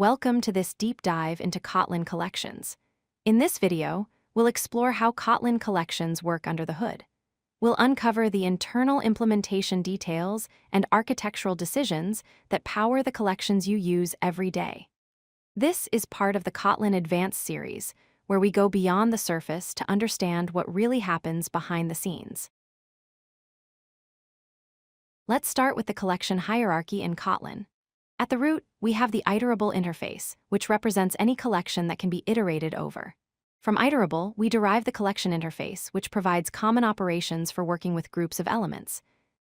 Welcome to this deep dive into Kotlin collections. In this video, we'll explore how Kotlin collections work under the hood. We'll uncover the internal implementation details and architectural decisions that power the collections you use every day. This is part of the Kotlin Advanced series, where we go beyond the surface to understand what really happens behind the scenes. Let's start with the collection hierarchy in Kotlin. At the root, we have the Iterable interface, which represents any collection that can be iterated over. From Iterable, we derive the collection interface, which provides common operations for working with groups of elements.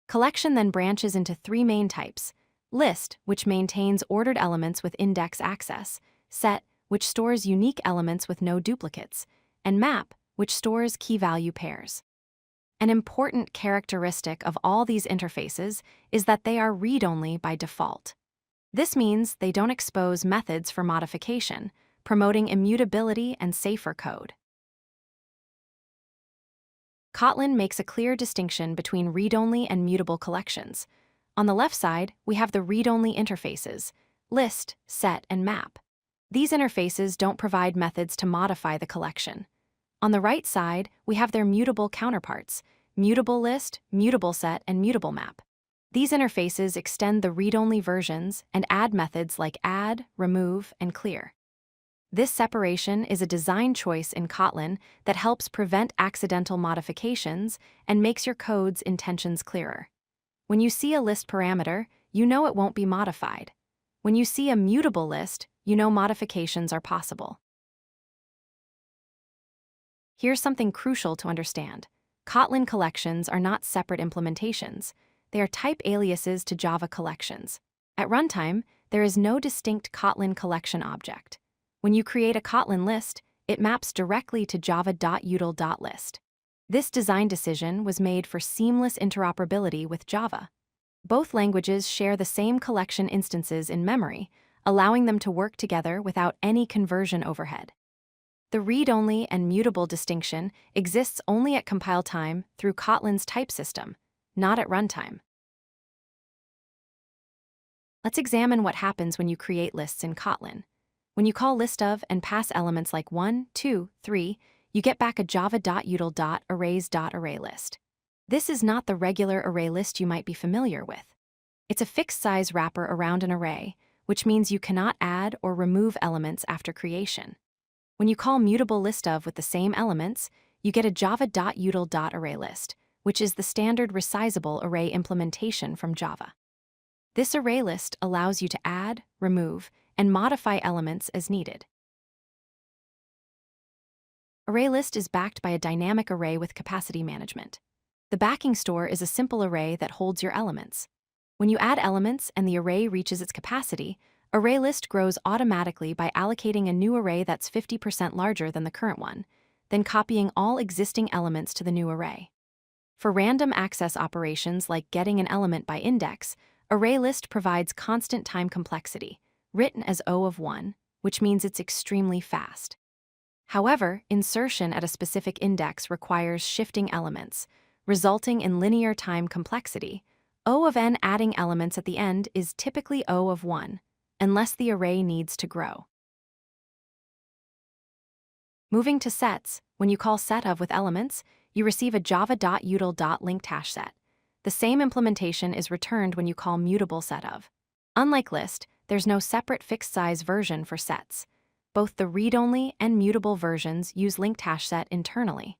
Collection then branches into three main types: list, which maintains ordered elements with index access; set, which stores unique elements with no duplicates; and map, which stores key-value pairs. An important characteristic of all these interfaces is that they are read-only by default. This means they don't expose methods for modification, promoting immutability and safer code. Kotlin makes a clear distinction between read-only and mutable collections. On the left side, we have the read-only interfaces: list, set, and map. These interfaces don't provide methods to modify the collection. On the right side, we have their mutable counterparts: mutable list, mutable set, and mutable map. These interfaces extend the read-only versions and add methods like add, remove, and clear. This separation is a design choice in Kotlin that helps prevent accidental modifications and makes your code's intentions clearer. When you see a list parameter, you know it won't be modified. When you see a mutable list, you know modifications are possible. Here's something crucial to understand. Kotlin collections are not separate implementations. They are type aliases to Java collections. At runtime, there is no distinct Kotlin collection object. When you create a Kotlin list, it maps directly to java.util.list. This design decision was made for seamless interoperability with Java. Both languages share the same collection instances in memory, allowing them to work together without any conversion overhead. The read-only and mutable distinction exists only at compile time through Kotlin's type system, not at runtime. Let's examine what happens when you create lists in Kotlin. When you call list_of and pass elements like 1, 2, 3, you get back a java.util.arrays.ArrayList. This is not the regular array list you might be familiar with. It's a fixed-size wrapper around an array, which means you cannot add or remove elements after creation. When you call mutable list_of with the same elements, you get a java.util.ArrayList, which is the standard resizable array implementation from Java. This array list allows you to add, remove, and modify elements as needed. ArrayList is backed by a dynamic array with capacity management. The backing store is a simple array that holds your elements. When you add elements and the array reaches its capacity, ArrayList grows automatically by allocating a new array that's 50% larger than the current one, then copying all existing elements to the new array. For random access operations like getting an element by index, ArrayList provides constant time complexity, written as O of 1, which means it's extremely fast. However, insertion at a specific index requires shifting elements, resulting in linear time complexity. O of n adding elements at the end is typically O of 1, unless the array needs to grow. Moving to sets, when you call set_of with elements, you receive a java.util.LinkedHashSet. The same implementation is returned when you call mutable set_of. Unlike list, there's no separate fixed-size version for sets. Both the read-only and mutable versions use LinkedHashSet internally.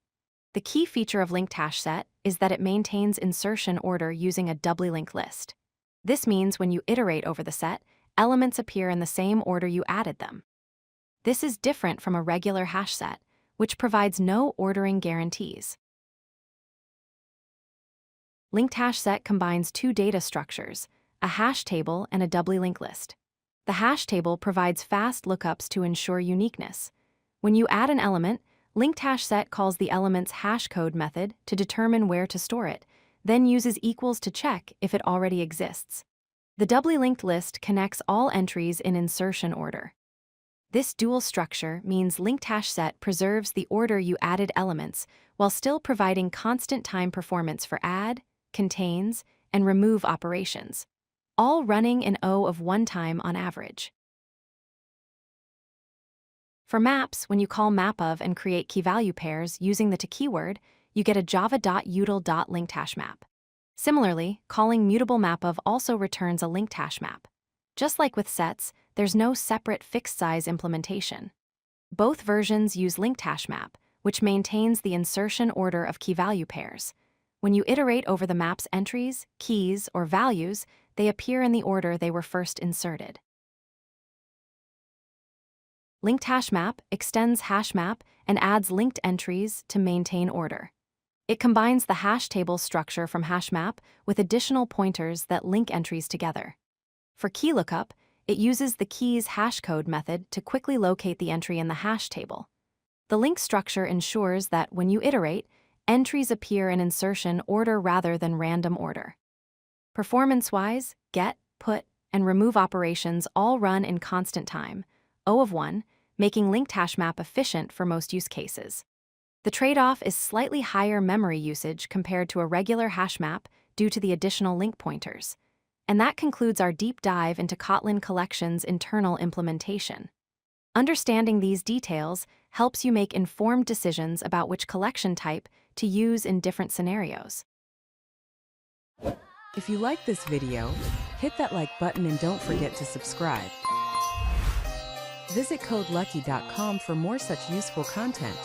The key feature of LinkedHashSet is that it maintains insertion order using a doubly-linked list. This means when you iterate over the set, elements appear in the same order you added them. This is different from a regular hash set, which provides no ordering guarantees. LinkedHashSet combines two data structures, a hash table and a doubly-linked list. The hash table provides fast lookups to ensure uniqueness. When you add an element, LinkedHashSet calls the element's hashcode method to determine where to store it, then uses equals to check if it already exists. The doubly-linked list connects all entries in insertion order. This dual structure means LinkedHashSet preserves the order you added elements while still providing constant time performance for add, contains, and remove operations, all running in O of 1 time on average. For maps, when you call mapof and create key-value pairs using the to keyword, you get a java.util.LinkedHashMap. Similarly, calling mutable mapof also returns a LinkedHashMap. Just like with sets, there's no separate fixed-size implementation. Both versions use LinkedHashMap, which maintains the insertion order of key-value pairs. When you iterate over the map's entries, keys, or values, they appear in the order they were first inserted. LinkedHashMap extends HashMap and adds linked entries to maintain order. It combines the hash table structure from HashMap with additional pointers that link entries together. For key lookup, it uses the keys hashcode method to quickly locate the entry in the hash table. The link structure ensures that when you iterate, entries appear in insertion order rather than random order. Performance-wise, get, put, and remove operations all run in constant time, O of 1, making LinkedHashMap efficient for most use cases. The trade-off is slightly higher memory usage compared to a regular HashMap due to the additional link pointers. And that concludes our deep dive into Kotlin Collection's internal implementation. Understanding these details helps you make informed decisions about which collection type to use in different scenarios. If you like this video, hit that like button and don't forget to subscribe. Visit codelucky.com for more such useful content.